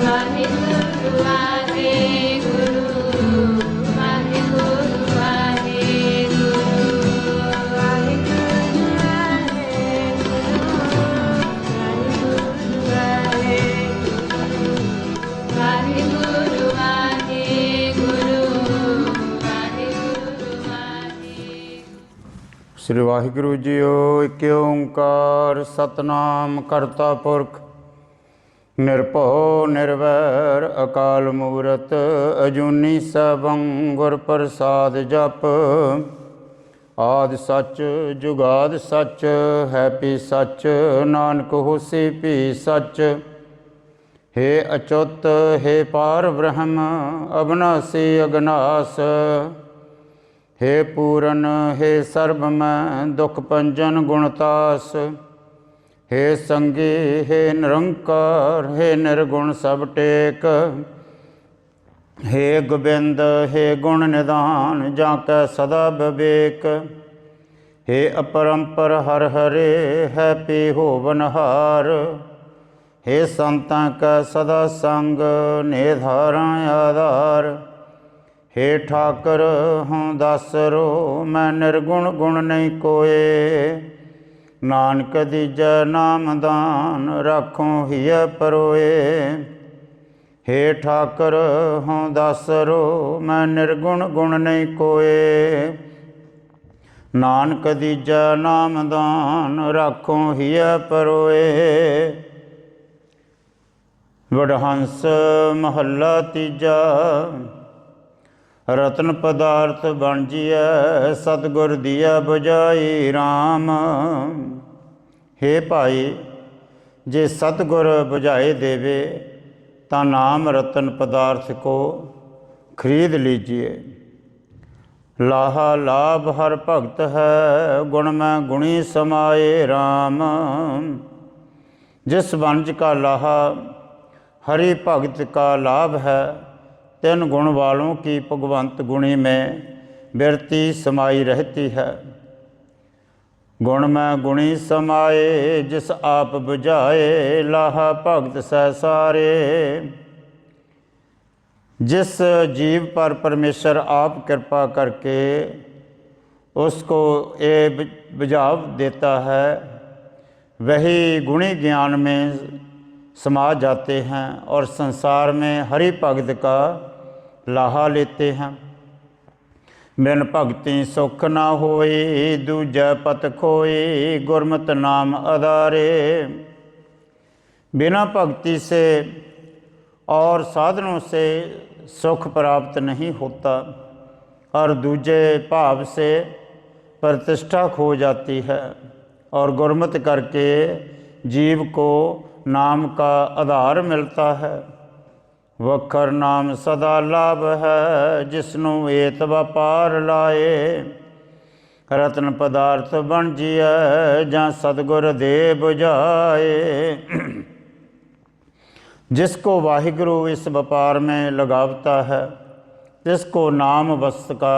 ਵਾਹਿਗੁਰੂ ਵਾਹਿਗੁਰੂ ਵਾਹਿਗੁਰੂ ਵਾਹਿਗੁਰੂ ਵਾਹਿਗੁਰੂ ਵਾਹਿਗੁਰੂ श्री वाहिगुरु जीओ। एक ओंकार सतनाम करता पुरख निरभौ निर्वैर अकाल मूरत अजूनी सैभं गुर प्रसाद जप। आदि सच जुगाद सच है पी सच नानक होसी पी सच। हे अच्युत हे पार ब्रह्म अविनाशी अगनास। हे पूरन हे सर्वमय दुख पंजन गुणतास। हे संगी हे निरंकार हे निर्गुण सब टेक। हे गोबिंद हे गुण निधान जाकै सदा विवेक। हे अपरंपर हर हरे है पी होवनहार। हे संतां कै सदा संग निधारा आधार। हे ठाकर हूँ दासरो मैं निर्गुण गुण नहीं कोए। नानक दीजै नाम दान राखों हिय परोए। हे ठाकर हूँ दासरो मैं निर्गुण गुण नहीं कोए। नानक दीजै नाम दान राखों हिय परोए। वडहंस महला तीजा। रतन पदार्थ बणजिए सतगुर दिया बुझाई राम। हे भाई जे सतगुर बुझाए देवे ता नाम रतन पदार्थ को खरीद लीजिए। लाहा लाभ हर भगत है गुण में गुणी समाए राम। जिस वंज का लाहा हरि भगत का लाभ है तीन गुण वालों की भगवंत गुणी में बिरती समाई रहती है। गुण में गुणी समाए जिस आप बुझाए लाहा भगत सह सारे। जिस जीव पर परमेश्वर आप कृपा करके उसको ये बुझाव देता है वही गुणी ज्ञान में समा जाते हैं और संसार में हरि भगत का लाहा लेते हैं। बिन भगति सुख न होई दूजा पत खोई गुरमत नाम आधारे। बिना भक्ति से और साधनों से सुख प्राप्त नहीं होता और दूजे भाव से प्रतिष्ठा खो जाती है और गुरमत करके जीव को नाम का आधार मिलता है। वखर नाम सदा लाभ है जिसनों एत व्यापार लाए। रतन पदार्थ बन जिए जहाँ सतगुर दे बुझाए। जिसको वाहिगुरु इस व्यापार में लगावता है जिसको नाम वस्तु का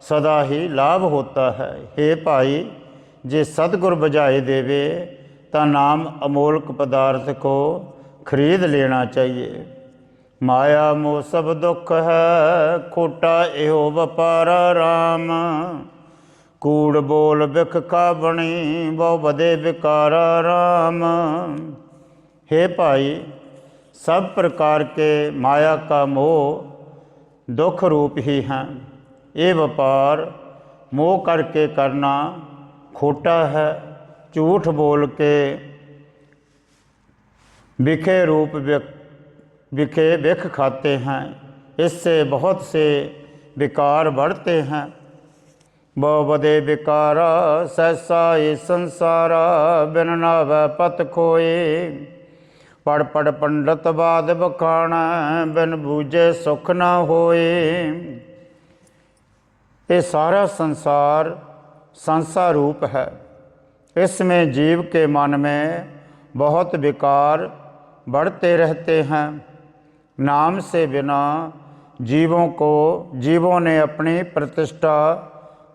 सदा ही लाभ होता है। हे भाई जे सतगुर बुझाए देवे ता नाम अमोलक पदार्थ को खरीद लेना चाहिए। माया मोह सब दुख है खोटा एहो व्यापारा राम। कूड़ बोल बिख खा बणी बहु बदे विकारा राम। हे भाई सब प्रकार के माया का मोह दुख रूप ही हैं। ये व्यापार मोह करके करना खोटा है। झूठ बोल के बिखे रूप बिखे बिख खाते हैं। इससे बहुत से विकार बढ़ते हैं। बहु बदे विकारा सहसा ये संसारा बिन नावै पत खोए। पढ़ पढ़ पंडित बाद बखाना बिन बूझे सुख न होए। ये सारा संसार संसार रूप है। इसमें जीव के मन में बहुत विकार बढ़ते रहते हैं। नाम से बिना जीवों ने अपनी प्रतिष्ठा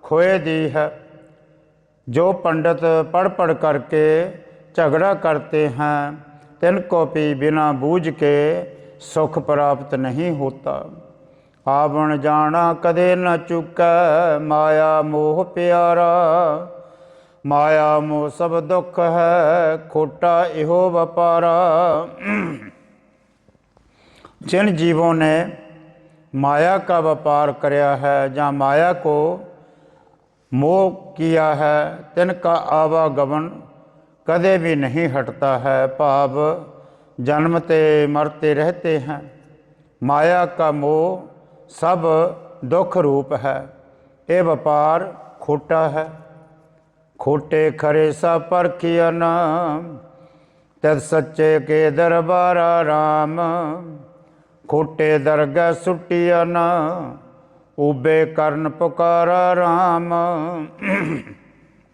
खोए दी है। जो पंडित पढ़ पढ़ करके झगड़ा करते हैं तिनको भी बिना बूझ के सुख प्राप्त नहीं होता। आवण जाना कदे न चुकै, माया मोह प्यारा। माया मोह सब दुख है, खोटा इहो व्यापारा। जिन जीवों ने माया का व्यापार करया है या माया को मोह किया है, तिनका आवागमन कदे भी नहीं हटता है। भाव जन्मते मरते रहते हैं। माया का मोह सब दुख रूप है। ये व्यापार खोटा है। खोटे खरे सा परखियन, तद सच्चे के दरबारा राम। खोटे दरगह सुटियन, उबे करन पुकारा राम।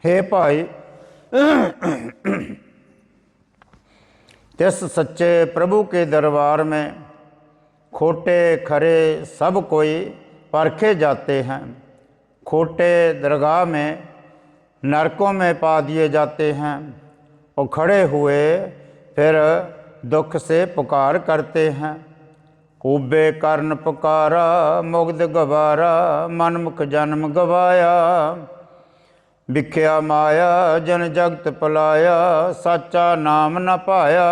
हे भाई, तिस सच्चे प्रभु के दरबार में खोटे खरे सब कोई परखे जाते हैं। खोटे दरगाह में नरकों में पा दिए जाते हैं और खड़े हुए फिर दुख से पुकार करते हैं। उबे करन पुकारा, मुग्ध गवारा, मनमुख जन्म गवाया। बिख्या माया जन जगत पलाया, साचा नाम न पाया।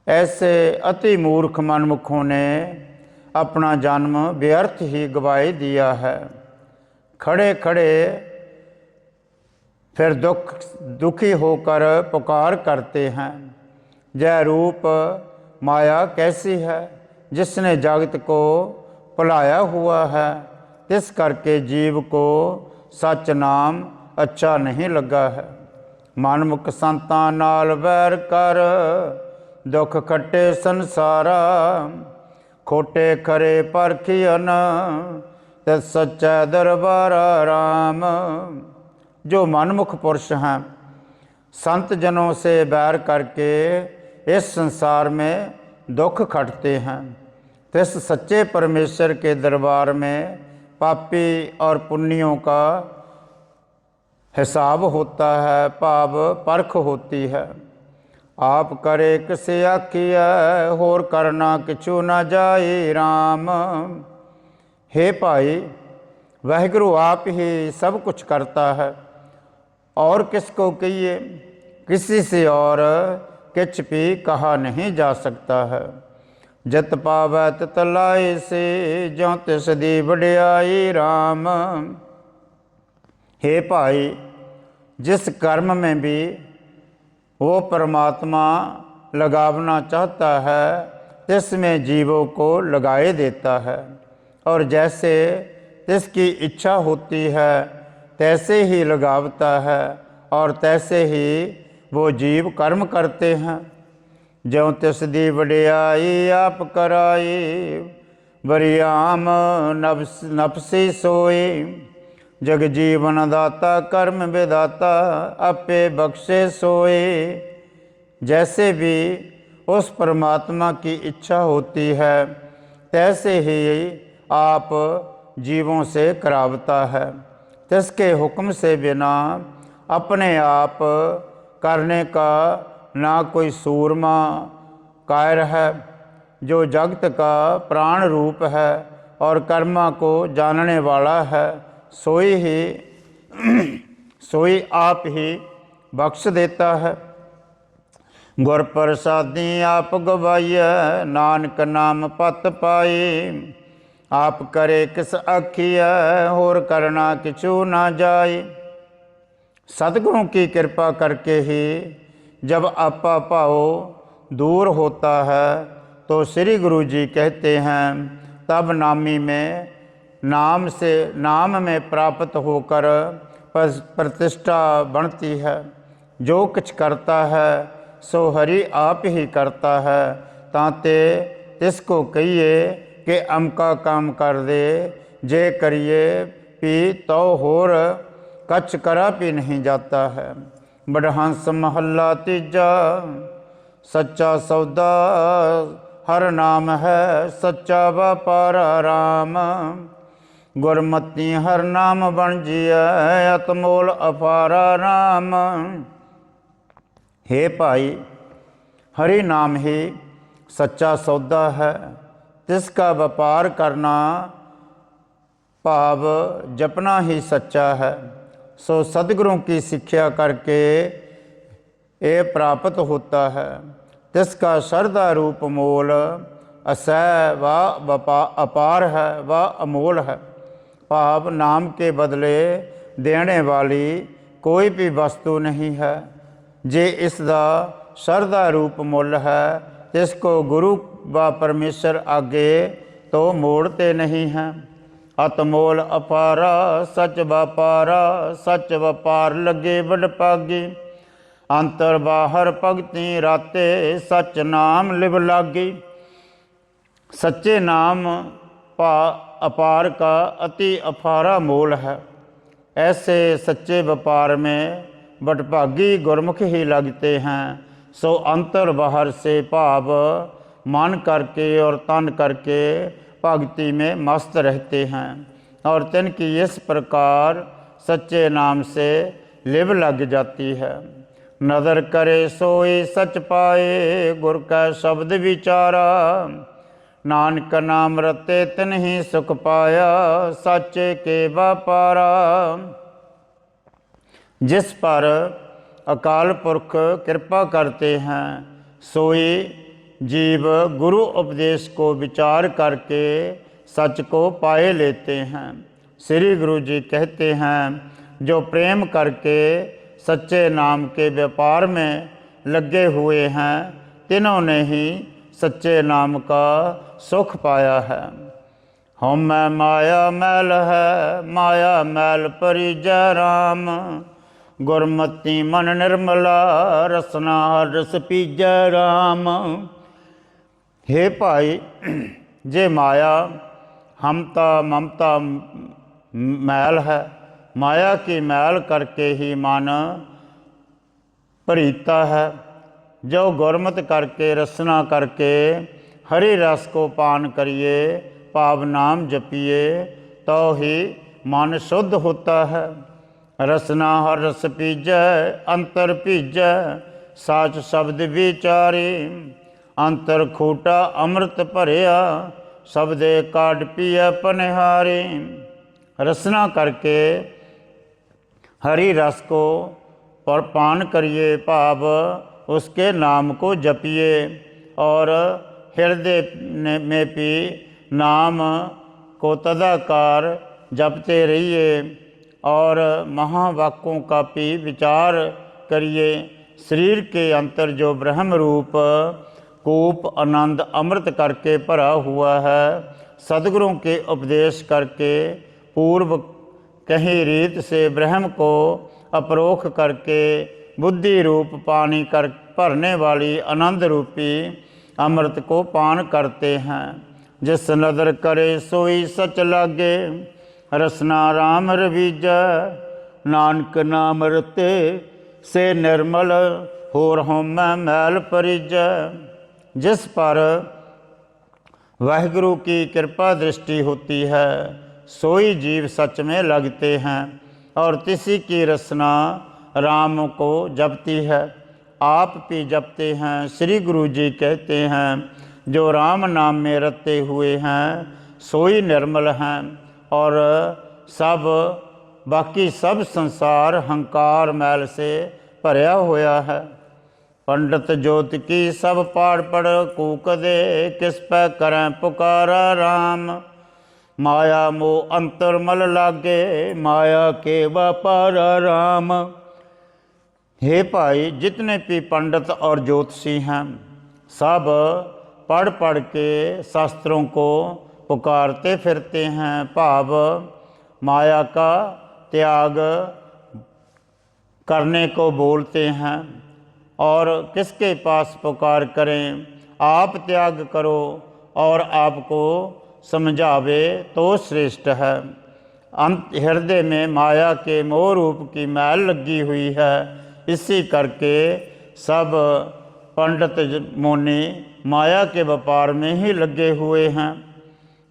ऐसे अति मूर्ख मनमुखों ने अपना जन्म व्यर्थ ही गवाई दिया है। खड़े खड़े फिर दुखी होकर पुकार करते हैं। जय रूप माया कैसी है, जिसने जगत को भुलाया हुआ है। तिस करके जीव को सच नाम अच्छा नहीं लगा है। मनमुख संतां नाल वैर कर, दुख खट्टे संसारा। खोटे खरे परखियन, तिस सच्चा दरबारा राम। जो मनमुख पुरुष हैं, संत जनों से बैर करके इस संसार में दुख खटते हैं, तो इस सच्चे परमेश्वर के दरबार में पापी और पुण्यों का हिसाब होता है, भाव परख होती है। आप करे किसे आखिया, होर करना किछु ना जाए राम। हे भाई, वाहिगुरु आप ही सब कुछ करता है और किसको कहिए। किसी से और किछ भी कहा नहीं जा सकता है। जत पावै तत लाए से, ज्यों तिस दी वडियाई राम। हे भाई, जिस कर्म में भी वो परमात्मा लगावना चाहता है, तिसमें जीवों को लगाए देता है। और जैसे तिसकी इच्छा होती है तैसे ही लगावता है और तैसे ही वो जीव कर्म करते हैं। ज्यों तिस दी वडियाई आप कराई, बरियाम नफसी सोई। जग जीवन दाता कर्म विदाता, आपे बख्शे सोए। जैसे भी उस परमात्मा की इच्छा होती है तैसे ही आप जीवों से करावता है। तिसके हुक्म से बिना अपने आप करने का ना कोई सूरमा कायर है। जो जगत का प्राण रूप है और कर्मा को जानने वाला है, सोई आप ही बख्श देता है। गुर प्रसादी आप गवाइए, नानक नाम पत पाए। आप करे किस आखिए, होर करना किछु ना जाए। सतगुरों की कृपा करके ही जब आपा भाव दूर होता है तो श्री गुरु जी कहते हैं, तब नामी में नाम में प्राप्त होकर प्रतिष्ठा बनती है। जो कुछ करता है सो हरि आप ही करता है। ताते तिसको कहिए कि अमका काम कर दे, जे करिए पी तो होर कछ करा भी नहीं जाता है। बड़हंस महला तीजा, सच्चा सौदा हर नाम है, सच्चा व्यापारा राम। गुरमती हर नाम बन जिया, अतमोल अपारा राम। हे भाई, हरि नाम ही सच्चा सौदा है। तिसका व्यापार करना भाव जपना ही सच्चा है। सो सदगुरों की शिक्षा करके ये प्राप्त होता है। तिसका श्रद्धा रूप मोल असह व अपार है व अमोल है। भाव नाम के बदले देने वाली कोई भी वस्तु नहीं है। जे इसका श्रद्धा रूप मुल है तिसको गुरु व परमेश्वर आगे तो मोड़ते नहीं हैं। अतमोल अपारा सच व्यापारा, सच व्यापार लगे बड़ पागी। अंतर बाहर भगती राते, सच नाम लिव लागी। सच्चे नाम अपार का अति अपारा मोल है। ऐसे सच्चे व्यापार में बटभागी गुरमुख ही लगते हैं। सो अंतर बाहर से भाव मन करके और तन करके भक्ति में मस्त रहते हैं और तिनकी इस प्रकार सच्चे नाम से लिव लग जाती है। नदर करे सोई सच पाए, गुर का शब्द विचारा। नानक नाम रते तिन ही सुख पाया, साचे के व्यापारा। जिस पर अकाल पुरख कृपा करते हैं सोई जीव गुरु उपदेश को विचार करके सच को पाए लेते हैं। श्री गुरु जी कहते हैं जो प्रेम करके सच्चे नाम के व्यापार में लगे हुए हैं तिन्हों ने ही सच्चे नाम का सुख पाया है। हम माया मैल है, माया मैल परिजय राम। गुरमति मन निर्मला, रसना रस पीजय राम। हे भाई, जे माया हमता ममता मैल है, माया की मैल करके ही मन भरीता है। जो गुरमत करके रसना करके हरि रस को पान करिए, भाव नाम जपिए तो ही मन शुद्ध होता है। रसना हर रस पीजय, अंतर पीजय साच शब्द विचारी। अंतर खूटा अमृत भरिया, शब्दे काट पिया पनिहारी। रसना करके हरि रस को पर पान करिए, भाव उसके नाम को जपिए और हृदय में भी नाम को तदाकार जपते रहिए और महावाक्यों का भी विचार करिए। शरीर के अंतर जो ब्रह्म रूप कूप आनंद अमृत करके भरा हुआ है, सदगुरुओं के उपदेश करके पूर्व कहीं रीत से ब्रह्म को अपरोख करके बुद्धि रूप पानी कर भरने वाली आनंद रूपी अमृत को पान करते हैं। जिस नदर करे सोई सच लागे, रसना राम रवीजा। नानक नाम रते से निर्मल, होर होम मैल परिजा। जिस पर वाहिगुरु की कृपा दृष्टि होती है सोई जीव सच में लगते हैं और किसी की रसना राम को जपती है, आप भी जपते हैं। श्री गुरु जी कहते हैं जो राम नाम में रते हुए हैं सोई निर्मल हैं और सब बाकी सब संसार हंकार मैल से भरया होया है। पंडित ज्योत की सब पाड़ पढ़ कूक दे, किस पे करें पुकारा राम। माया मोह अंतरमल लागे, माया के व्यापारा राम। हे भाई, जितने भी पंडित और ज्योतिषी हैं सब पढ़ पढ़ के शास्त्रों को पुकारते फिरते हैं, भाव माया का त्याग करने को बोलते हैं और किसके पास पुकार करें। आप त्याग करो और आपको समझावे तो श्रेष्ठ है। अंत हृदय में माया के मोह रूप की मैल लगी हुई है, इसी करके सब पंडित मुनि माया के व्यापार में ही लगे हुए हैं।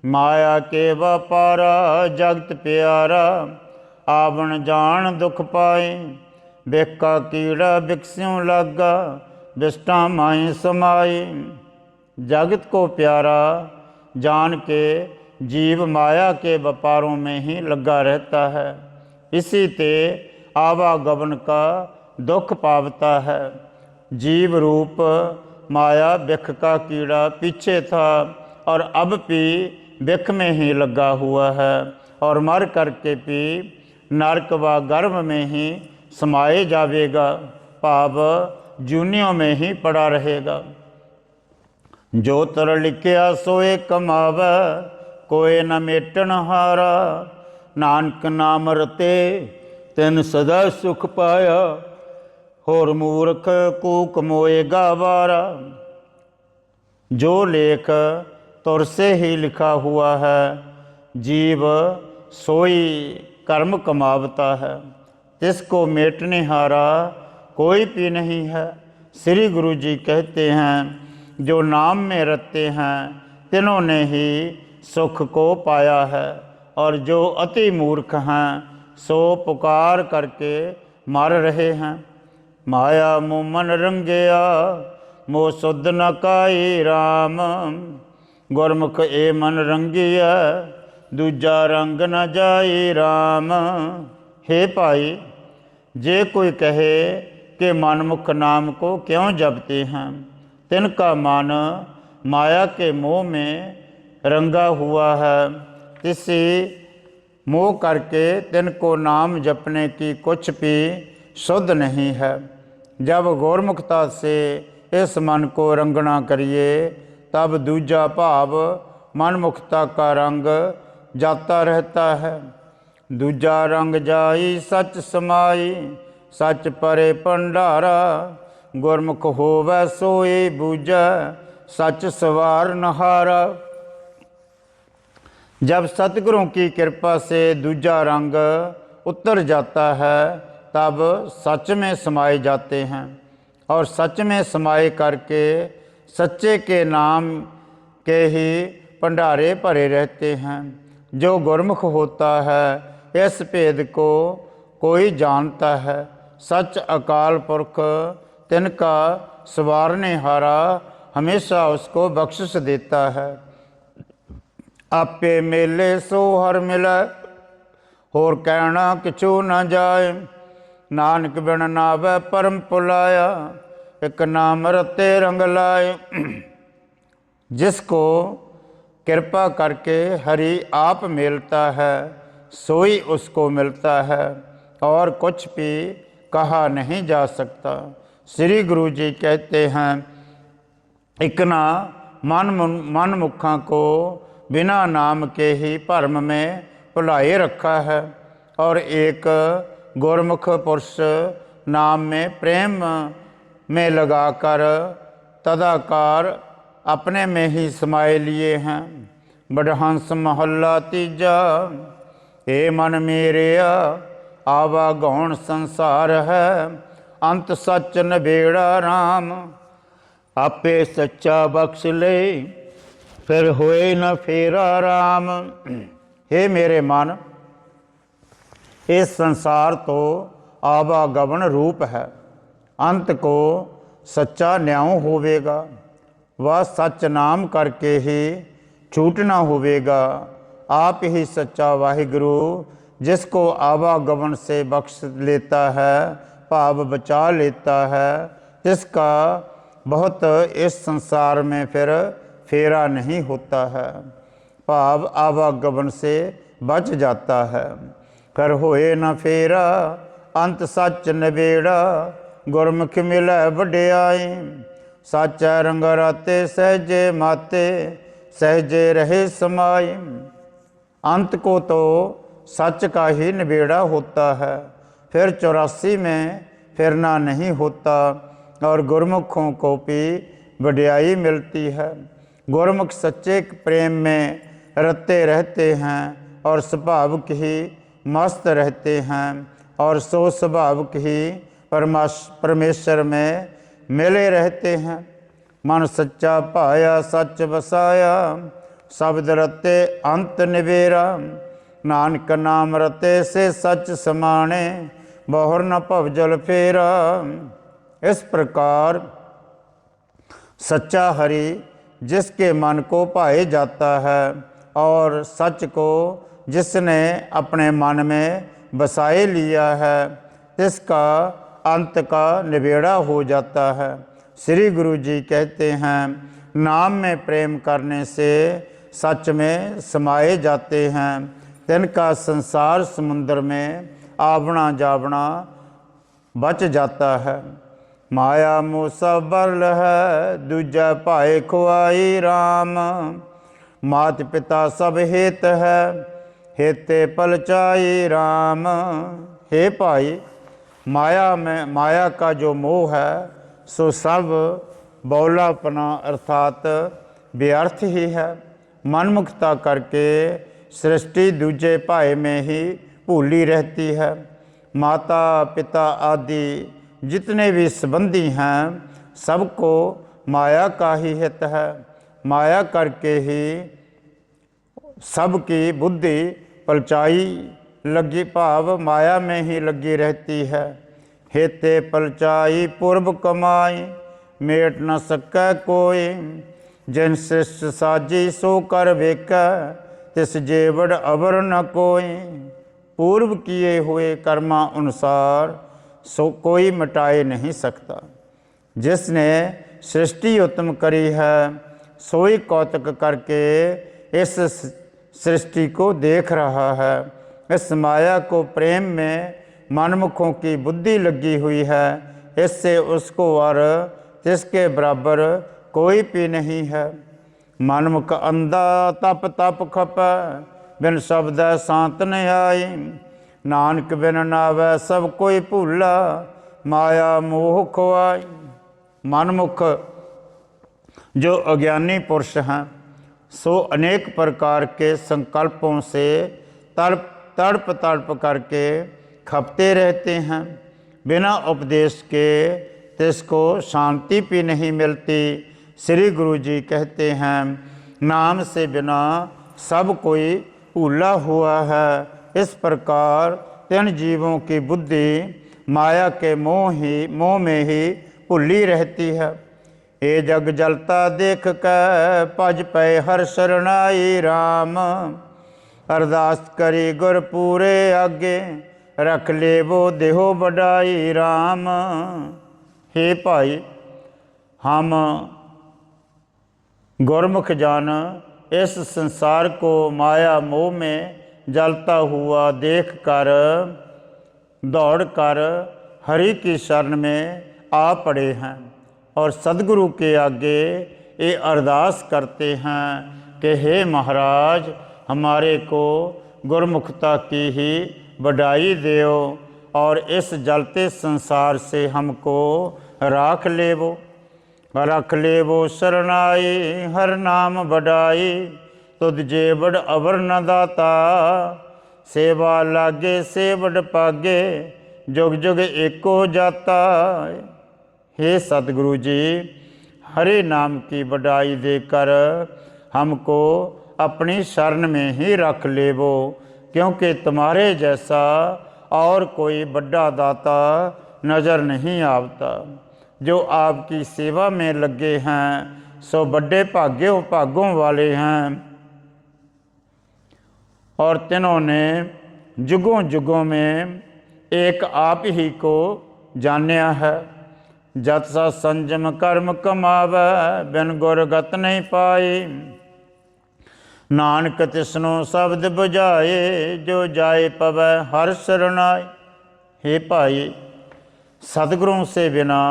माया के व्यापारा जगत प्यारा, आवण जान दुख पाए। बेका कीड़ा बिकस्यों लागा, बिष्टा माई समाई। जगत को प्यारा जान के जीव माया के व्यापारों में ही लगा रहता है। इसी ते आवागमन का दुख पावता है। जीव रूप माया बिख का कीड़ा पीछे था और अब भी बिख में ही लगा हुआ है और मर करके भी नरक व गर्भ में ही समाये जावेगा, भाव जूनियों में ही पड़ा रहेगा। जो तर लिखिया सोए कमावे, कोई न मेटन हारा। नानक नाम रते तिन सदा सुख पाया, होर मूर्ख कूक मोएगा वारा। जो लेख तुर से ही लिखा हुआ है, जीव सोई कर्म कमावता है, तिसको मेटने हारा कोई भी नहीं है। श्री गुरु जी कहते हैं, जो नाम में रखते हैं तिन्हों ने ही सुख को पाया है, और जो अति मूर्ख हैं सो पुकार करके मर रहे हैं। माया मुमन रंगया मोह सुध न काई राम, गुरमुख ए मन रंगिया दूजा रंग न जाई राम। हे भाई, जे कोई कहे कि मनमुख नाम को क्यों जपते हैं, तिनका मन माया के मोह में रंगा हुआ है। इसी मोह करके तिनको नाम जपने की कुछ भी शुद्ध नहीं है। जब गुरमुखता से इस मन को रंगना करिए, तब दूजा भाव मनमुखता का रंग जाता रहता है। दूजा रंग जाई सच समाई, सच परे भंडारा। गुरमुख होवै सोई बूझै, सच सवार नहारा। जब सतगुरों की कृपा से दूजा रंग उतर जाता है, तब सच में समाये जाते हैं और सच में समाये करके सच्चे के नाम के ही भंडारे भरे रहते हैं। जो गुरमुख होता है, इस भेद को कोई जानता है। सच अकाल पुरख तिनका सवारने हारा हमेशा उसको बख्शिश देता है। आपे मेले सो हर मिलै, होर कहना किछु न जाए। नानक बिन नावै परम पुलाया, एक नाम रते रंग लाए। जिसको कृपा करके हरि आप मिलता है, सोई उसको मिलता है और कुछ भी कहा नहीं जा सकता। श्री गुरु जी कहते हैं, इकना मन मुखा को बिना नाम के ही भरम में भुलाए रखा है, और एक गुरमुख पुरुष नाम में प्रेम में लगाकर तदाकार अपने में ही समाये लिए हैं। बड़हंस महला तीजा, ए मन मेरेया आवा गौण संसार है। अंत सच नबेड़ा राम, आपे सच्चा बख्श ले फिर होए न फेरा राम। हे मेरे मन, इस संसार तो आवागमन रूप है, अंत को सच्चा न्याय होवेगा। वह सच नाम करके ही छूटना होवेगा। आप ही सच्चा वाहिगुरु, जिसको आवागमन से बख्श लेता है, भाव बचा लेता है, जिसका बहुत इस संसार में फिर फेरा नहीं होता है, भाव आवागमन से बच जाता है। कर होए न फेरा अंत सच नबेड़ा, गुरमुख मिलै वड्याई। साचा रंग राते सहजे माते, सहजे रहे समाई। अंत को तो सच का ही निबेड़ा होता है, फिर 84 में फिरना नहीं होता, और गुरमुखों को भी वड्याई मिलती है। गुरमुख सच्चे प्रेम में रते रहते हैं और स्वभावक ही मस्त रहते हैं, और सो स्वभावक ही परमेश्वर में मिले रहते हैं। मन सच्चा पाया सच बसाया, शब्द रते अंत निबेरा। नानक नाम रते से सच समाने, बहुर न भवजल फेरा। इस प्रकार सच्चा हरि जिसके मन को भाए जाता है और सच को जिसने अपने मन में बसाए लिया है तिसका अंत का निबेड़ा हो जाता है। श्री गुरु जी कहते हैं नाम में प्रेम करने से सच में समाये जाते हैं, तिनका संसार समुद्र में आवना जावना बच जाता है। माया मूसा बरल है दूजा भाए खुआई राम, मात पिता सब हेत है हेते पलचाई राम। हे भाई, माया का जो मोह है सो सब बौलापना अर्थात व्यर्थ ही है। मनमुखता करके सृष्टि दूजे भाई में ही भूली रहती है। माता पिता आदि जितने भी संबंधी हैं सबको माया का ही हित है। माया करके ही सबकी बुद्धि पलचाई लगी भाव माया में ही लगी रहती है। हेते पलचाई पूर्व कमाई मेट न सकै कोई, जिन सृष्ट साजी सो कर वेकै तिस जेवड़ अवर न कोई। पूर्व किए हुए कर्मा अनुसार सो कोई मिटाए नहीं सकता। जिसने सृष्टि उत्तम करी है सोई कौतक करके इस सृष्टि को देख रहा है। इस माया को प्रेम में मनमुखों की बुद्धि लगी हुई है, इससे उसको और जिसके बराबर कोई भी नहीं है। मनमुख अंधा तप तप खप बिन शब्द शांत न आई, नानक बिन नावै सब कोई भूला माया मोह खुआई। मनमुख जो अज्ञानी पुरुष हैं सो अनेक प्रकार के संकल्पों से तड़प करके खपते रहते हैं। बिना उपदेश के तिसको शांति भी नहीं मिलती। श्री गुरु जी कहते हैं नाम से बिना सब कोई भूला हुआ है। इस प्रकार तीन जीवों की बुद्धि माया के मोह में ही भुली रहती है। ए जग जलता देख कै भज पै हर शरणाई राम, अरदास करी गुर पूरे आगे रख ले वो देहो बढ़ाई राम। हे भाई, हम गुरमुख जान इस संसार को माया मोह में जलता हुआ देख कर दौड़ कर हरि की शरण में आ पड़े हैं और सदगुरु के आगे ये अरदास करते हैं कि हे महाराज, हमारे को गुरमुखता की ही बढ़ाई देओ और इस जलते संसार से हमको राख लेवो शरणाई। हर नाम बढ़ाई तुद जेवड़ अवर न दाता, सेवा लागे सेवड़ पागे जुग जुग एको जाता। हे सतगुरु जी, हरे नाम की बढ़ाई देकर हमको अपनी शरण में ही रख लेवो, क्योंकि तुम्हारे जैसा और कोई बड़ा दाता नज़र नहीं आता। जो आपकी सेवा में लगे हैं सो बड़े भागों वाले हैं। और तीनों ने जुगों जुगों में एक आप ही को जानिया है। जत सा संजम कर्म कमावै बिन गुर गत नहीं पाई, नानक तिसनो शब्द बुझाए जो जाए पवै हर शरणाई। हे भाई, सतगुरों से बिना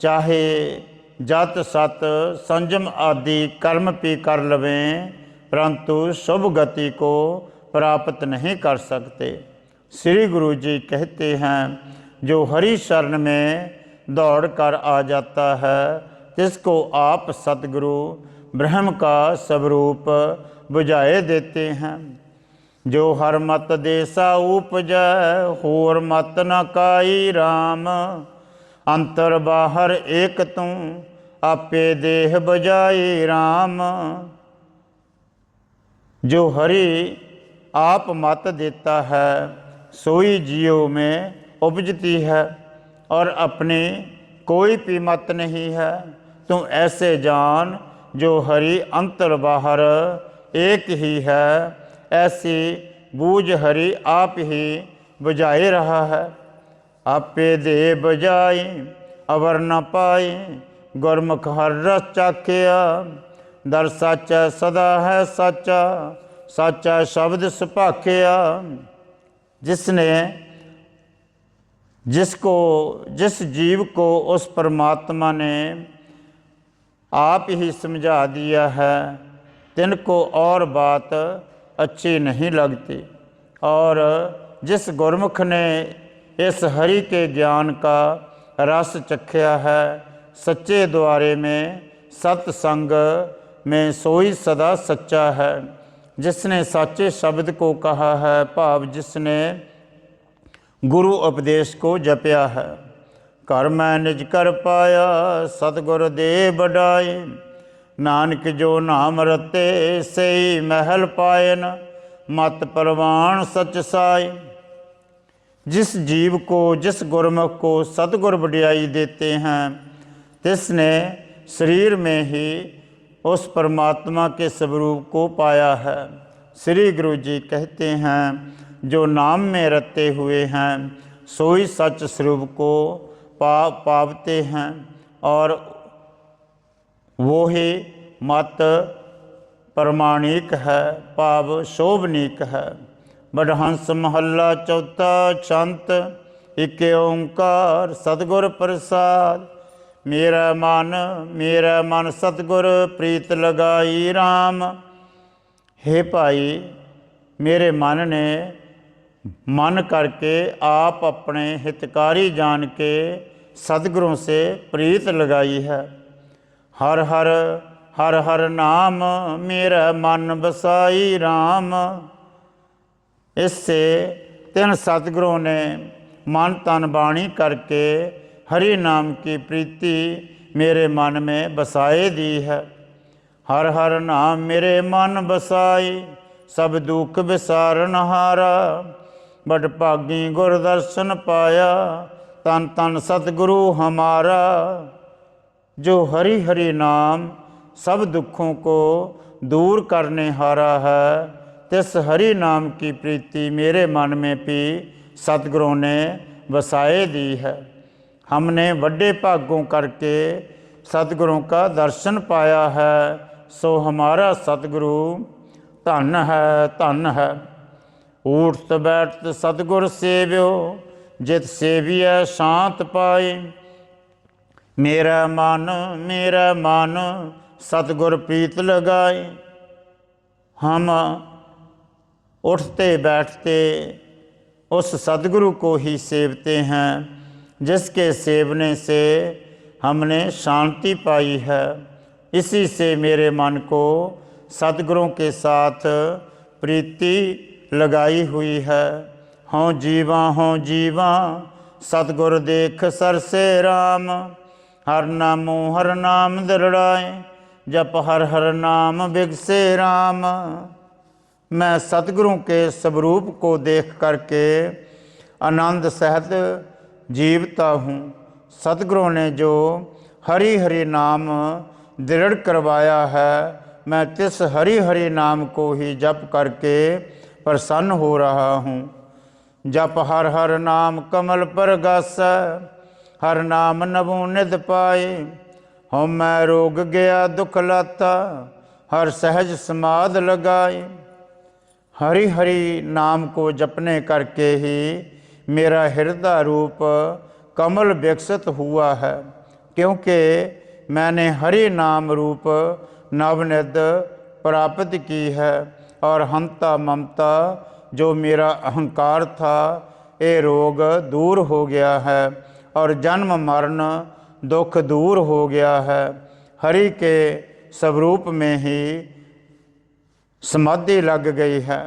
चाहे जत सत संजम आदि कर्म भी कर लवें परंतु शुभ गति को प्राप्त नहीं कर सकते। श्री गुरु जी कहते हैं जो हरि शरण में दौड़ कर आ जाता है जिसको आप सतगुरु ब्रह्म का स्वरूप बुझाए देते हैं। जो हर मत देसा उपजै होर मत न काई राम, अंतर बाहर एक तू आपे देह बजाई राम। जो हरि आप मत देता है सोई जियो में उपजती है और अपनी कोई भी मत नहीं है। तू ऐसे जान जो हरि अंतर बाहर एक ही है, ऐसी बूझ हरि आप ही बुझाए रहा है। आपे दे बजाई अवर न पाई, गुरमुख हर रस चाखिया। दर साचा सदा है साचा, साचा शब्द सुभाखिया। जिसने जिस जीव को उस परमात्मा ने आप ही समझा दिया है, तिनको और बात अच्छी नहीं लगती। और जिस गुरमुख ने इस हरि के ज्ञान का रस चखया है, सच्चे द्वारे में सत्संग में सोई सदा सच्चा है। जिसने साचे शब्द को कहा है, भाव जिसने गुरु उपदेश को जपया है। कर मैं निज कर पाया, सतगुर दे बढ़ाई। नानक जो नाम रते, सही महल पायन। मत परवान सच साई। जिस जीव को, जिस गुरमुख को सतगुर बढ़ाई देते हैं, तिसने शरीर में ही उस परमात्मा के स्वरूप को पाया है। श्री गुरु जी कहते हैं, जो नाम में रते हुए हैं, सोई सच स्वरूप को पावते हैं। और वो ही मत प्रमाणिक है, भाव शोभनीक है। बड़हंस महला चौथा छंत, इक ओंकार सतगुर प्रसाद। मेरा मन सतगुर प्रीत लगाई राम। हे भाई, मेरे मन ने मन करके आप अपने हितकारी जान के सतगुरों से प्रीत लगाई है। हर हर हर हर नाम, मेरा मन बसाई राम। इससे तीन सतगुरों ने मन तन बाणी करके हरि नाम की प्रीति मेरे मन में बसाए दी है। हर हर नाम मेरे मन बसाई, सब दुख विसारन हारा। बड़ भागी गुर दर्शन पाया, तन तन सतगुरु हमारा। जो हरि हरि नाम सब दुखों को दूर करने हारा है, तिस हरि नाम की प्रीति मेरे मन में भी सतगुरों ने बसाए दी है। हमने बड़े भागों करके सतगुरों का दर्शन पाया है, सो हमारा सतगुरु धन है, धन है। उठत बैठत सतगुर सेव्यो, जित सेविय शांत पाए। मेरा मन सतगुर प्रीत लगाए। हम उठते बैठते उस सतगुरु को ही सेवते हैं, जिसके सेवने से हमने शांति पाई है। इसी से मेरे मन को सतगुरों के साथ प्रीति लगाई हुई है। हों जीवा सतगुर देख सर से राम। हर नाम दृढ़ाए, जप हर हर नाम बिगसे राम। मैं सतगुरों के स्वरूप को देख करके आनंद सहित जीवता हूँ। सतगुरों ने जो हरि हरि नाम दृढ़ करवाया है, मैं तिस हरि हरि नाम को ही जप करके प्रसन्न हो रहा हूँ। जप हर हर नाम कमल पर गस, हर नाम नवोनिध पाए। हम मैं रोग गया दुख लाता, हर सहज समाध लगाए। हरि हरि नाम को जपने करके ही मेरा हृदय रूप कमल विकसित हुआ है, क्योंकि मैंने हरि नाम रूप नवनिध प्राप्त की है। और हंता ममता जो मेरा अहंकार था, ये रोग दूर हो गया है और जन्म मरण दुख दूर हो गया है। हरि के स्वरूप में ही समाधि लग गई है।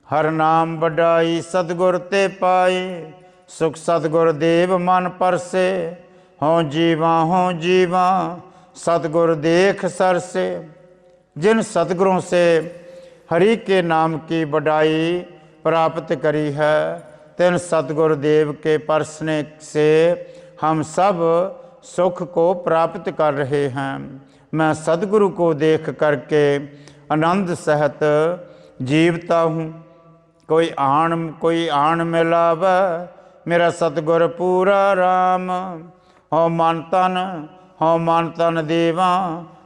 हर नाम बढ़ाई सतगुर ते पाई, सुख सतगुर देव मन परसे। हों जीवा सतगुर देख सर से। जिन सतगुरों से हरि के नाम की बढ़ाई प्राप्त करी है, तिन सतगुर देव के परसने से हम सब सुख को प्राप्त कर रहे हैं। मैं सदगुरु को देख करके आनंद सहित जीवता हूँ। कोई आण मिलावा मेरा सतगुर पूरा राम। हौ मन तन देवा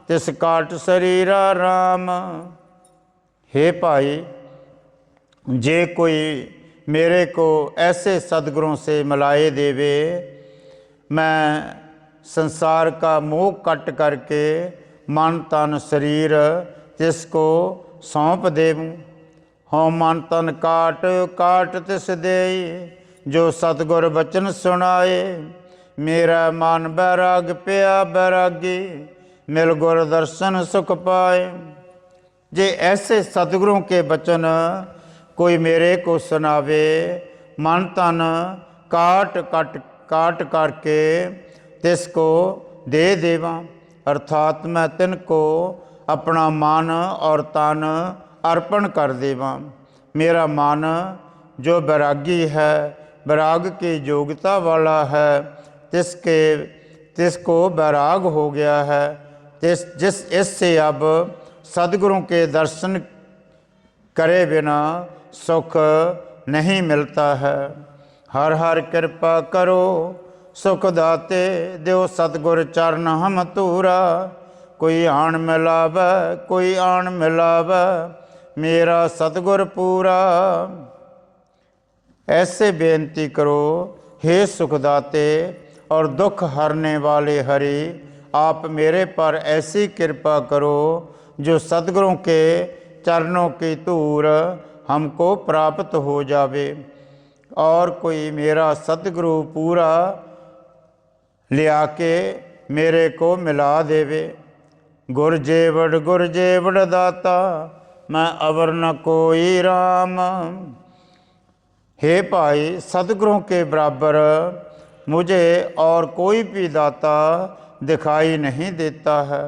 तिस काट शरीरा राम। हे भाई, जे कोई मेरे को ऐसे सदगुरों से मिलाए देवे, मैं संसार का मोह कट करके मन तन शरीर तिसको सौंप देवूँ। हों मन तन काट तिस देई जो सतगुर बचन सुनाए। मेरा मन बैराग पिया बैरागी मिल गुर दर्शन सुख पाए। जे ऐसे सतगुरों के वचन कोई मेरे को सुनावे, मन तन काट करके तिसको दे देवा, अर्थात मैं तिनको अपना मन और तन अर्पण कर देवा। मेरा मन जो बैरागी है, बैराग की योग्यता वाला है, तिसको बैराग हो गया है। इससे अब सदगुरों के दर्शन करे बिना सुख नहीं मिलता है। हर हर कृपा करो सुख दाते, देव सतगुर चरण हम तूरा। कोई आण मिलावे मेरा सतगुर पूरा। ऐसे बेनती करो, हे सुखदाते और दुख हरने वाले हरि, आप मेरे पर ऐसी कृपा करो जो सतगुरों के चरणों की धूर हमको प्राप्त हो जावे और कोई मेरा सतगुरु पूरा लिया के मेरे को मिला देवे। गुर जेवड़ दाता मैं अवर न कोई राम। हे भाई, सतगुरों के बराबर मुझे और कोई भी दाता दिखाई नहीं देता है।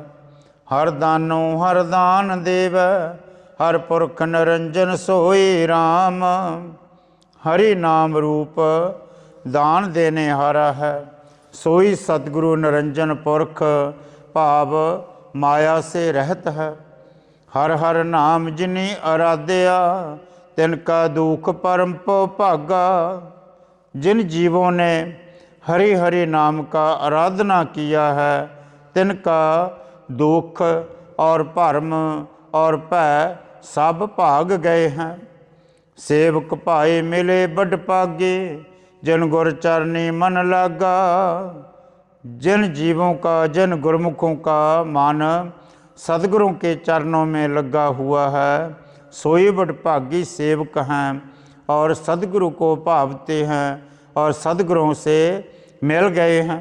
हर दान देव हर पुरख निरंजन सोई राम। हरि नाम रूप दान देने हारा है, सोई सतगुरु निरंजन पुरख भाव माया से रहत है। हर हर नाम जिनी आराध्या तिनका दुख परम पो भागा। जिन जीवों ने हरि हरि नाम का आराधना किया है, तिनका दुख और भरम और भय सब भाग गए हैं। सेवक भाई मिले बड़ पागे जिन गुर चरनी मन लागा। जिन जीवों का, जिन गुरमुखों का मन सदगुरों के चरणों में लगा हुआ है, सोई बड़ भागी सेवक हैं और सदगुरु को भावते हैं और सदगुरों से मिल गए हैं।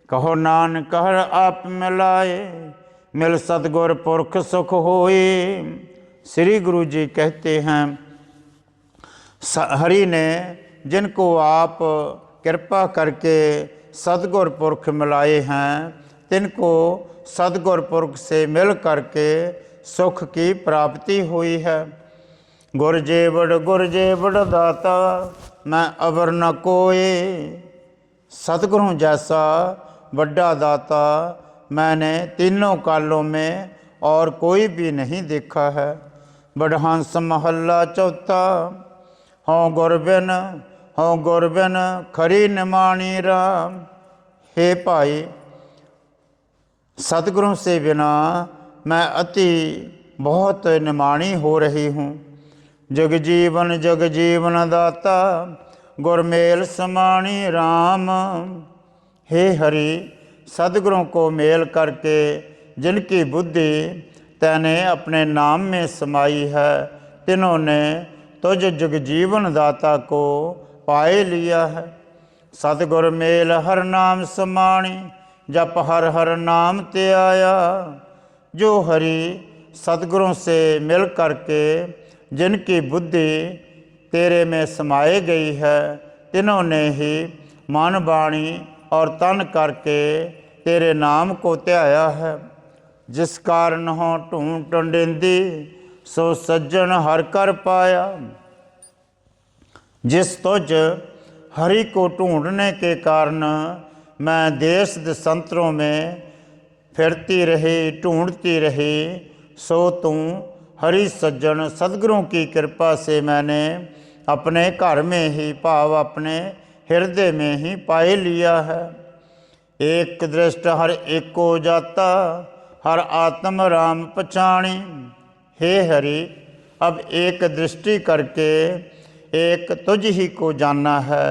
कहो नानक हर आप मिलाए मिल सतगुर पुरख सुख होए। श्री गुरु जी कहते हैं, हरि ने जिनको आप कृपा करके सतगुर पुरख मिलाए हैं, तिनको सतगुर पुरख से मिल करके सुख की प्राप्ति हुई है। गुर जेवड़ दाता मैं अवर न कोई। सतगुरु जैसा बड़ा दाता मैंने तीनों कालों में और कोई भी नहीं देखा है। बड़हंस महला चौथा। हों गुरबिन खरी निमाणी राम। हे भाई, सतगुरों से बिना मैं अति बहुत निमाणी हो रही हूँ। जग जीवन दाता गुरमेल समाणी राम। हे हरि, सदगुरों को मेल करके जिनकी बुद्धि तैने अपने नाम में समाई है, तिन्होंने तुझ जग जीवन दाता को पाए लिया है। सतगुर मेल हर नाम समाणी जप हर हर नाम ते आया। जो हरि सतगुरों से मिल करके जिनकी बुद्धि तेरे में समाए गई है, तिन्होंने ही मन वाणी और तन करके तेरे नाम को त्याया है। जिस कारण हो ढूंढ टंडेंदी सो सज्जन हर कर पाया। जिस तुझ हरि को ढूंढने के कारण मैं देश देशांतरों में फिरती रही ढूंढती रही, सो तू हरि सज्जन सदगुरों की कृपा से मैंने अपने घर में ही भाव अपने हृदय में ही पाए लिया है। एक दृष्ट हर एको जाता, हर आत्म राम पछाणी। हे हरि, अब एक दृष्टि करके एक तुझ ही को जानना है।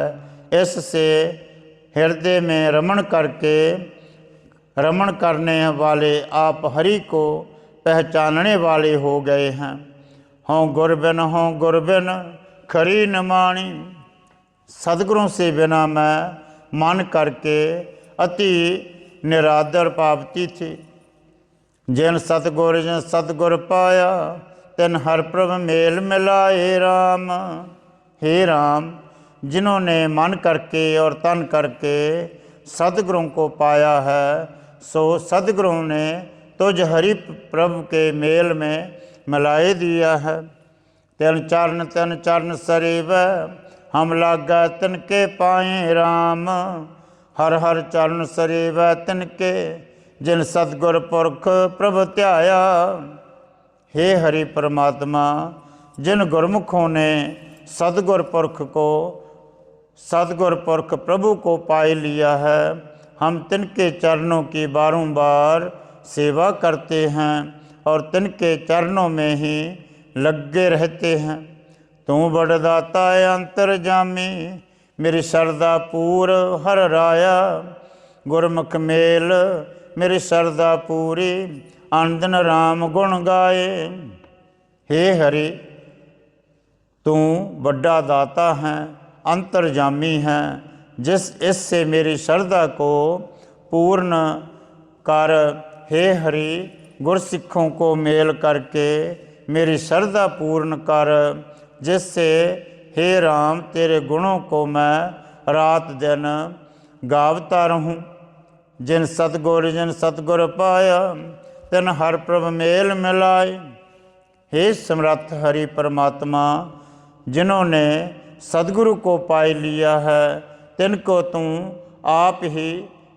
इससे हृदय में रमण करके रमण करने वाले आप हरि को पहचानने वाले हो गए हैं। हों गुरबिन हों गुरबिन खरी न माणी। सदगुरों से बिना मैं मन करके अति निरादर पावती थी। जिन सतगुर पाया, तिन हर प्रभ मेल मिलाए राम। हे राम, जिन्होंने मन करके और तन करके सदगुरों को पाया है, सो सदगुरों ने तुझ हरि प्रभु के मेल में मिलाए दिया है। तिन चरण सरीब, हम लागा तिनके पाए राम। हर हर चरण सरीब तिनके, जिन सतगुर पुरख प्रभ ध्याया। हे हरि परमात्मा, जिन गुरमुखों ने सतगुर पुरख प्रभु को पाए लिया है, हम तिनके चरणों की बारंबार सेवा करते हैं और तिनके चरणों में ही लगे रहते हैं। तू बड़दाता अंतरजामी, मेरी सरदा पूर हर राया। गुरमुख मेल मेरी सरदा पूरी, आनंदन राम गुण गाए। हे हरि, तू बड़ा दाता है, अंतर्जामी है, इससे मेरी श्रद्धा को पूर्ण कर। हे हरि, गुरसिखों को मेल करके मेरी श्रद्धा पूर्ण कर, जिससे हे राम तेरे गुणों को मैं रात दिन गावता रहूँ। जिन सतगुर पाया, तिन हर प्रभ मेल मिलाए। हे समर्थ हरि परमात्मा, जिन्होंने सदगुरु को पाई लिया है, तिनको तू आप ही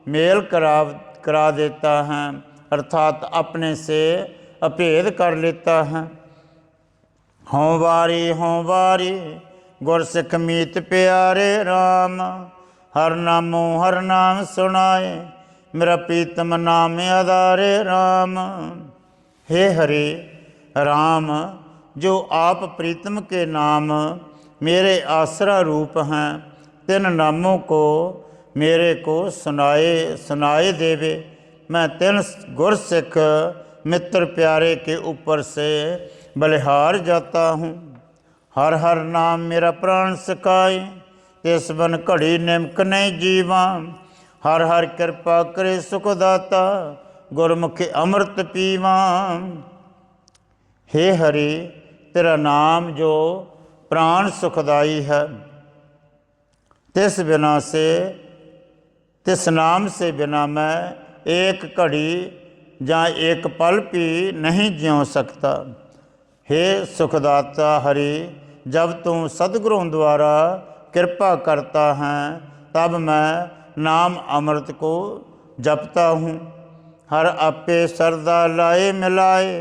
मेल करा देता है, अर्थात अपने से अभेद कर लेता है। हों वारी गुरसिख मीत प्यारे राम। हर नाम सुनाए, मेरा प्रीतम नाम आधारे राम। हे हरि राम, जो आप प्रीतम के नाम मेरे आसरा रूप हैं, तिन नामों को मेरे को सुनाए देवे। मैं तिन गुरसिख मित्र प्यारे के ऊपर से बलिहार जाता हूँ। हर हर नाम मेरा प्राण सिखाए, तिस बन घड़ी निमक नहीं जीवा। हर हर कृपा करे सुखदाता, गुरमुखी अमृत पीवा। हे हरि, तेरा नाम जो प्राण सुखदाई है, तिस नाम से बिना मैं एक घड़ी या एक पल भी नहीं जियो सकता। हे सुखदाता हरि, जब तू सदगुरों द्वारा कृपा करता है, तब मैं नाम अमृत को जपता हूँ। हर आपे सरदा लाए मिलाए,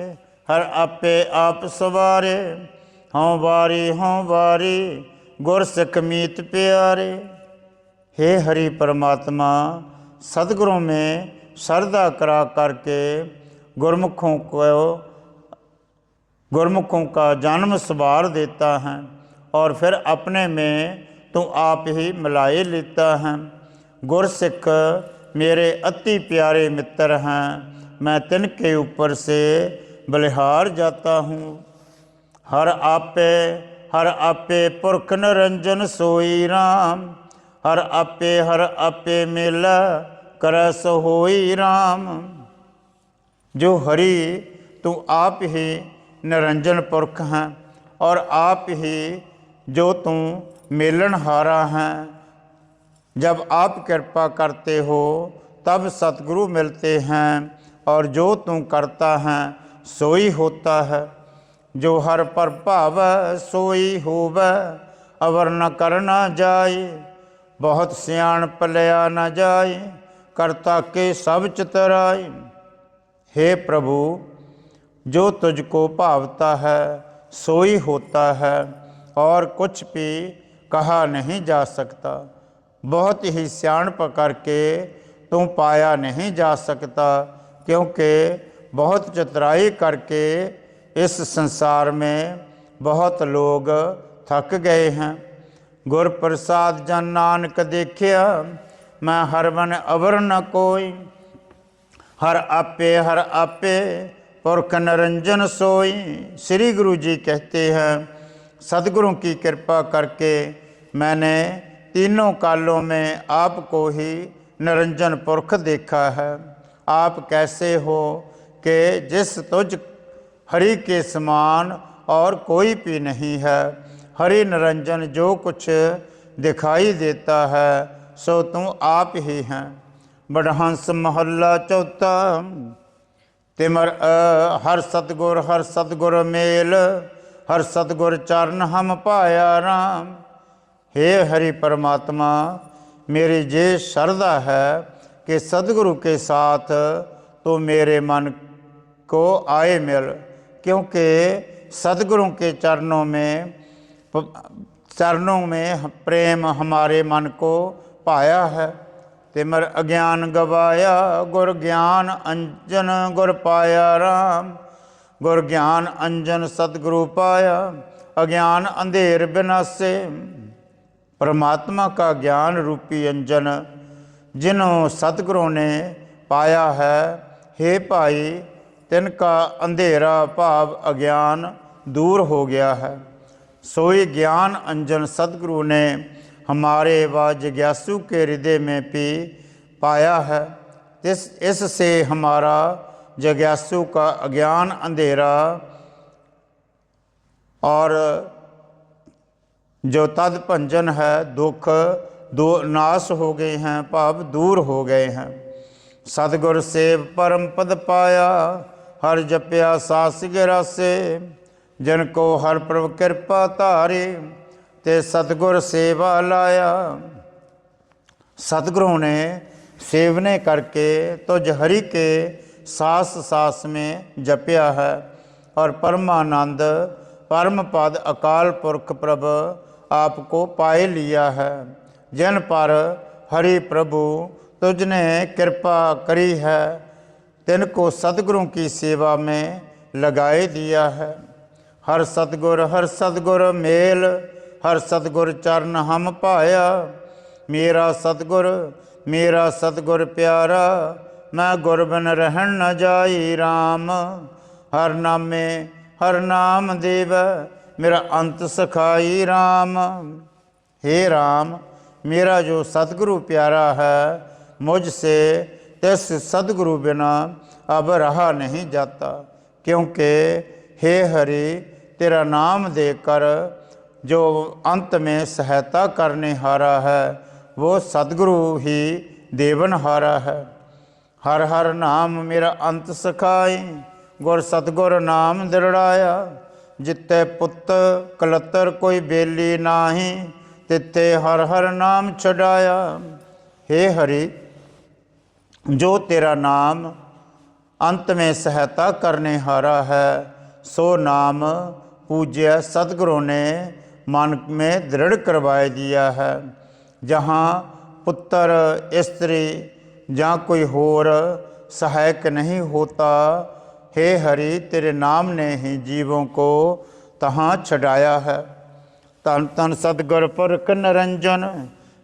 हर आपे आप सवारे। हों वारी गुरसिख मीत प्यारे। हे हरि परमात्मा, सदगुरों में श्रद्धा करा करके गुरमुखों का जन्म सवार देता है और फिर अपने में तू आप ही मिलाए लेता है। गुरसिख मेरे अति प्यारे मित्र हैं, मैं तिनके ऊपर से बलिहार जाता हूँ। हर आपे पुरख निरंजन सोई राम। हर आपे मेला कर सो होई राम। जो हरि, तू आप ही निरंजन पुरख हैं और आप ही जो तू मेलनहारा हैं। जब आप कृपा करते हो तब सतगुरु मिलते हैं और जो तू करता है सोई होता है। जो हर पर भाव सोई होवै, अवर न करना जाए। बहुत सियाण पलिया न जाए, करता के सब चितराए। हे प्रभु, जो तुझको भावता है सोई होता है और कुछ भी कहा नहीं जा सकता। बहुत ही सियाणप करके तू पाया नहीं जा सकता, क्योंकि बहुत चतुराई करके इस संसार में बहुत लोग थक गए हैं। गुर प्रसाद जन नानक देखिया, मैं हर मन अवर न कोई। हर आपे पुरख निरंजन सोई। श्री गुरु जी कहते हैं, सदगुरु की कृपा करके मैंने तीनों कालों में आपको ही निरंजन पुरख देखा है। आप कैसे हो कि जिस तुझ हरि के समान और कोई भी नहीं है। हरि निरंजन जो कुछ दिखाई देता है सो तुम आप ही हैं। बड़हंस महला चौथा। तिमर हर सतगुर मेल, हर सतगुर चरण हम पाया राम। हे हरि परमात्मा, मेरी ये श्रद्धा है कि सदगुरु के साथ तो मेरे मन को आए मिल, क्योंकि सदगुरु के चरणों में प्रेम हमारे मन को पाया है। तिमर अज्ञान गवाया, गुर ज्ञान अंजन गुर पाया राम। गुर ज्ञान अंजन सतगुरु पाया, अज्ञान अंधेर विनाशे। परमात्मा का ज्ञान रूपी अंजन जिन्हों सतगुरु ने पाया है, हे भाई, तिनका अंधेरा भाव अज्ञान दूर हो गया है। सोई ज्ञान अंजन सतगुरु ने हमारे व जिज्ञासु के हृदय में भी पाया है। इससे हमारा जिज्ञासु का अज्ञान अंधेरा और जो तद भंजन है दुख नाश हो गए हैं, भाव दूर हो गए हैं। सतगुर सेव परम पद पाया, हर जपया सास गिरासे। जिनको हर प्रभ कृपा धारे, ते सतगुर सेवा लाया। सतगुरु ने सेवने करके तुझ हरि के सास सास में जपया है और परमानंद परम पद अकाल पुरख प्रभ आपको पाए लिया है। जिन पर हरि प्रभु तुझने कृपा करी है, तिनको सतगुरु की सेवा में लगाए दिया है। हर सतगुर मेल, हर सतगुर चरण हम पाया। मेरा सतगुर प्यारा, मैं गुर बिन रहन न जाई राम। हर नाम देव, मेरा अंत सखाई राम। हे राम, मेरा जो सतगुरु प्यारा है, मुझसे तिस सतगुरु बिना अब रहा नहीं जाता, क्योंकि हे हरि, तेरा नाम देकर जो अंत में सहायता करने हारा है, वो सतगुरु ही देवन हारा है। हर हर नाम मेरा अंत सखाई, गुर सतगुर नाम दृढ़ाया। जिते पुत कलतर कोई बेली नाही, तिथे हर हर नाम छड़ाया। हे हरि, जो तेरा नाम अंत में सहायता करने हारा है, सो नाम पूज्य सतगुरु ने मन में दृढ़ करवाए दिया है। जहाँ पुत्र स्त्री या कोई होर सहायक नहीं होता, हे हरि, तेरे नाम ने ही जीवों को तहाँ छड़ाया है। तन तन सतगुर पुरख निरंजन,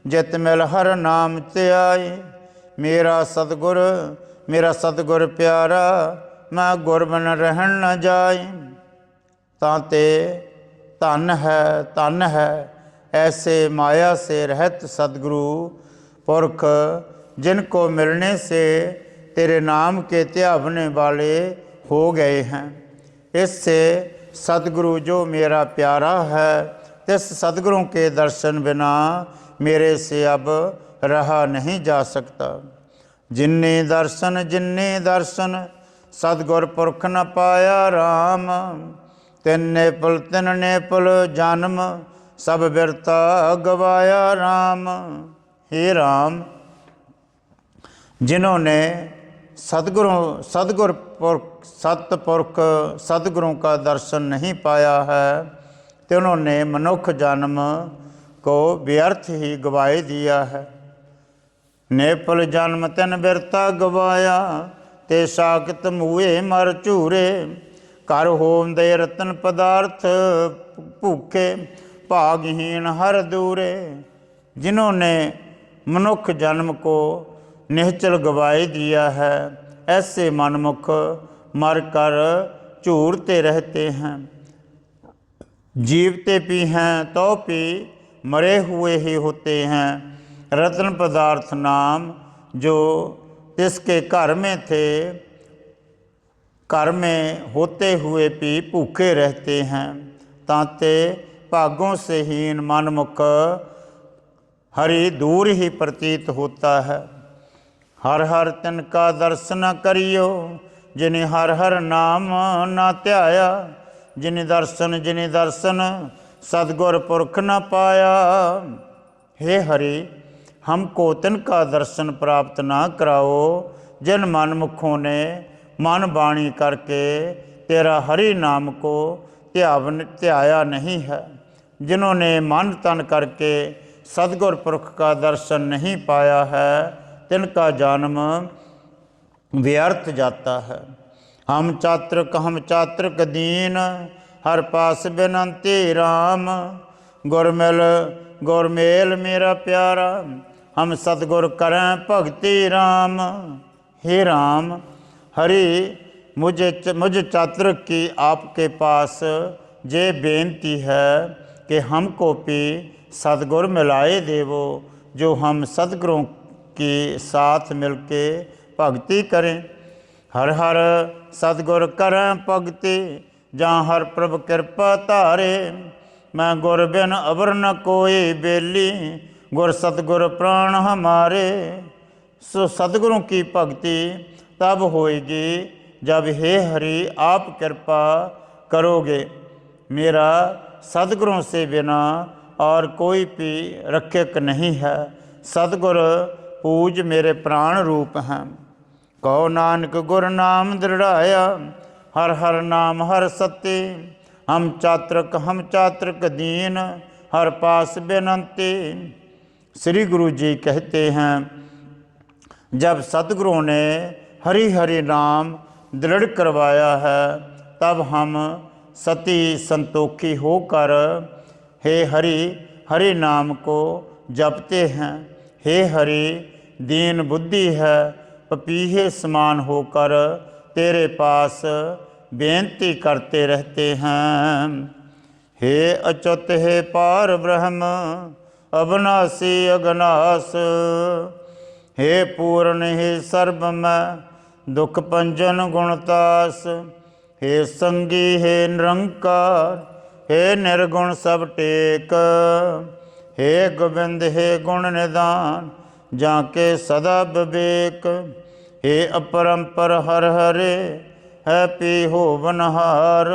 जित मिल हर नाम ते आई। मेरा सतगुर प्यारा, मैं गुर बिन रहन न जाई। ताते धन है ऐसे माया से रहत सतगुरु पुरख, जिनको मिलने से तेरे नाम के त्यागने वाले हो गए हैं। इससे सतगुरु जो मेरा प्यारा है, इस सतगुरु के दर्शन बिना मेरे से अब रहा नहीं जा सकता। जिन्ने दर्शन सतगुर पुरख न पाया राम। तिन्ने पुल जन्म, सब बिरता गवाया राम। हे राम, जिन्होंने सतपुरख सदगुरों का दर्शन नहीं पाया है तो उन्होंने मनुष्य जन्म को व्यर्थ ही गवाए दिया है। नेपल जन्म तिन बिरता गवाया ते साकत मुए मर झूरे। कर होम दे रतन पदार्थ भूखे भागहीन हर दूरे। जिन्होंने मनुष्य जन्म को निश्चल गवाए दिया है ऐसे मनमुख मर कर झूरते रहते हैं। जीवते भी हैं तो भी मरे हुए ही होते हैं। रत्न पदार्थ नाम जो इसके घर में थे, घर में होते हुए भी भूखे रहते हैं। तांते भागों से हीन मनमुख हरि दूर ही प्रतीत होता है। हर हर तिनका दर्शन करियो जिन्हें हर हर नाम ना ध्याया। जिन्हें दर्शन सदगुर पुरख न पाया। हे हरि, हमको तिनका दर्शन प्राप्त ना कराओ जिन मनमुखों ने मन वाणी करके तेरा हरि नाम को ध्याया नहीं है। जिन्होंने मन तन करके सदगुर पुरख का दर्शन नहीं पाया है तिनका जन्म व्यर्थ जाता है। हम चात्रक दीन हर पास बिनंती राम। गुरमेल मेरा प्यारा हम सतगुर करें भगति राम। हे राम, हरि मुझे चात्रक की आपके पास ये बेनती है कि हमको भी सतगुर मिलाए देवो जो हम सतगुरों के साथ मिलके भगति करें। हर हर सतगुर करें भगति जहाँ हर प्रभ कृपा धारे। मैं गुर बिन अबर न कोई बेली गुर सतगुर प्राण हमारे। सो सतगुरों की भक्ति तब होएगी जब हे हरि आप कृपा करोगे। मेरा सतगुरों से बिना और कोई भी रक्षक नहीं है। सतगुर पूज मेरे प्राण रूप हैं। कहो नानक गुर नाम दृढ़ाया हर हर नाम हर सत्य। हम चात्रक दीन हर पास बेनंती। श्री गुरु जी कहते हैं जब सतगुरुओं ने हरि हरि नाम दृढ़ करवाया है तब हम सती संतोखी होकर हे हरि हरि नाम को जपते हैं। हे हरि दीन बुद्धि है पपीहे समान होकर तेरे पास बेनती करते रहते हैं। हे अच्युत हे पार ब्रह्म अविनाशी अगनास। हे पूर्ण हे सर्वमय दुख पंजन गुणतास। हे संगी हे निरंकार हे निर्गुण सब टेक। हे गोविंद हे गुण निदान जाके सदा विवेक। हे अपरंपर हर हरे है पी हो बनहार।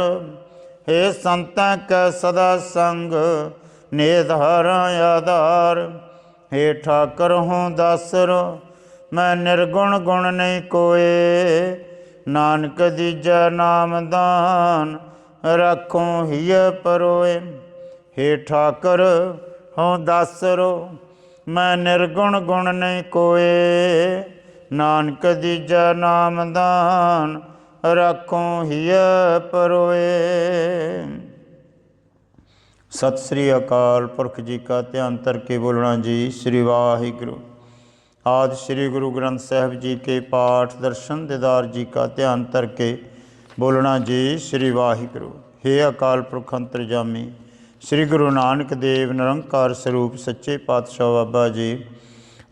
हे संतां कै सदा संग निधारा आधार। हे ठाकर हूँ दासरो मैं निर्गुण गुण नहीं कोए। नानक दीजा नाम दान रखूँ हिय परोए। हे ठाकर हूँ दासरो मैं निर्गुण गुण नहीं कोए। नानक दीजा नाम दान रखूँ हिय परोए। सत श्री अकाल पुरख जी का ध्यान करके बोलना जी श्री वाहिगुरु। आदि श्री गुरु ग्रंथ साहिब जी के पाठ दर्शन दीदार जी का ध्यान करके बोलना जी श्री वाहिगुरु। हे अकाल पुरख अंतरजामी श्री गुरु नानक देव निरंकार स्वरूप सच्चे पातशाह बाबा जी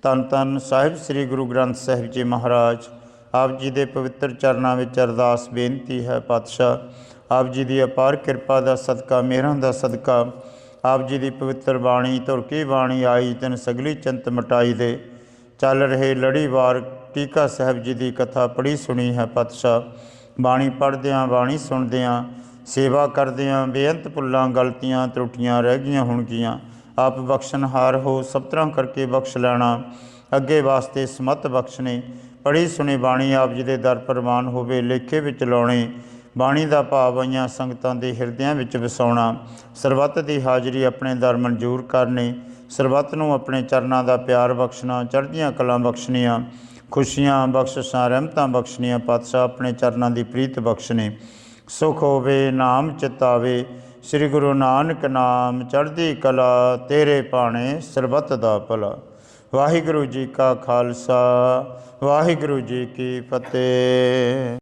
धन धन साहिब श्री गुरु ग्रंथ साहिब जी महाराज आप जी के पवित्र चरणों में अरदास बेनती है। पातशाह आप जी की अपार कृपा का सदका मेहरां का सदका आप जी की पवित्र बाणी धुरकी बाणी आई तिन सगली चिंत मिटाई दे। चल रहे लड़ीवार टीका साहब जी की कथा पढ़ी सुनी है। पातशाह बाणी पढ़द्यां बाणी सुनद्यां सेवा करद्यां बेअंत भुल्लां गलतियां त्रुटियां रह गईयां होणगीयां। आप बख्शनहार हो सब तरह करके बख्श लेना। अगे वास्ते समत बख्शने ਪੜ੍ਹੀ ਸੁਣੀ ਬਾਣੀ ਆਪ ਜੀ ਦੇ ਦਰ ਪ੍ਰਵਾਨ ਹੋਵੇ, ਲੇਖੇ ਵਿੱਚ ਲਾਉਣੀ, ਬਾਣੀ ਦਾ ਭਾਵ ਆਈਆਂ ਸੰਗਤਾਂ ਦੇ ਹਿਰਦਿਆਂ ਵਿੱਚ ਵਸਾਉਣਾ, ਸਰਬੱਤ ਦੀ ਹਾਜ਼ਰੀ ਆਪਣੇ ਦਰ ਮਨਜ਼ੂਰ ਕਰਨੀ, ਸਰਬੱਤ ਨੂੰ ਆਪਣੇ ਚਰਨਾਂ ਦਾ ਪਿਆਰ ਬਖਸ਼ਣਾ, ਚੜ੍ਹਦੀਆਂ ਕਲਾਂ ਬਖਸ਼ਣੀਆਂ, ਖੁਸ਼ੀਆਂ ਬਖਸ਼ਿਸ਼ਾਂ ਰਹਿਮਤਾਂ ਬਖਸ਼ਣੀਆਂ, ਪਾਤਸ਼ਾਹ ਆਪਣੇ ਚਰਨਾਂ ਦੀ ਪ੍ਰੀਤ ਬਖਸ਼ਣੀ। ਸੁਖ ਹੋਵੇ ਨਾਮ ਚਿਤਾਵੇ, ਸ੍ਰੀ ਗੁਰੂ ਨਾਨਕ ਨਾਮ ਚੜ੍ਹਦੀ ਕਲਾ, ਤੇਰੇ ਭਾਣੇ ਸਰਬੱਤ ਦਾ ਭਲਾ। ਵਾਹਿਗੁਰੂ ਜੀ ਕਾ ਖਾਲਸਾ, ਵਾਹਿਗੁਰੂ ਜੀ ਕੀ ਫਤਿਹ।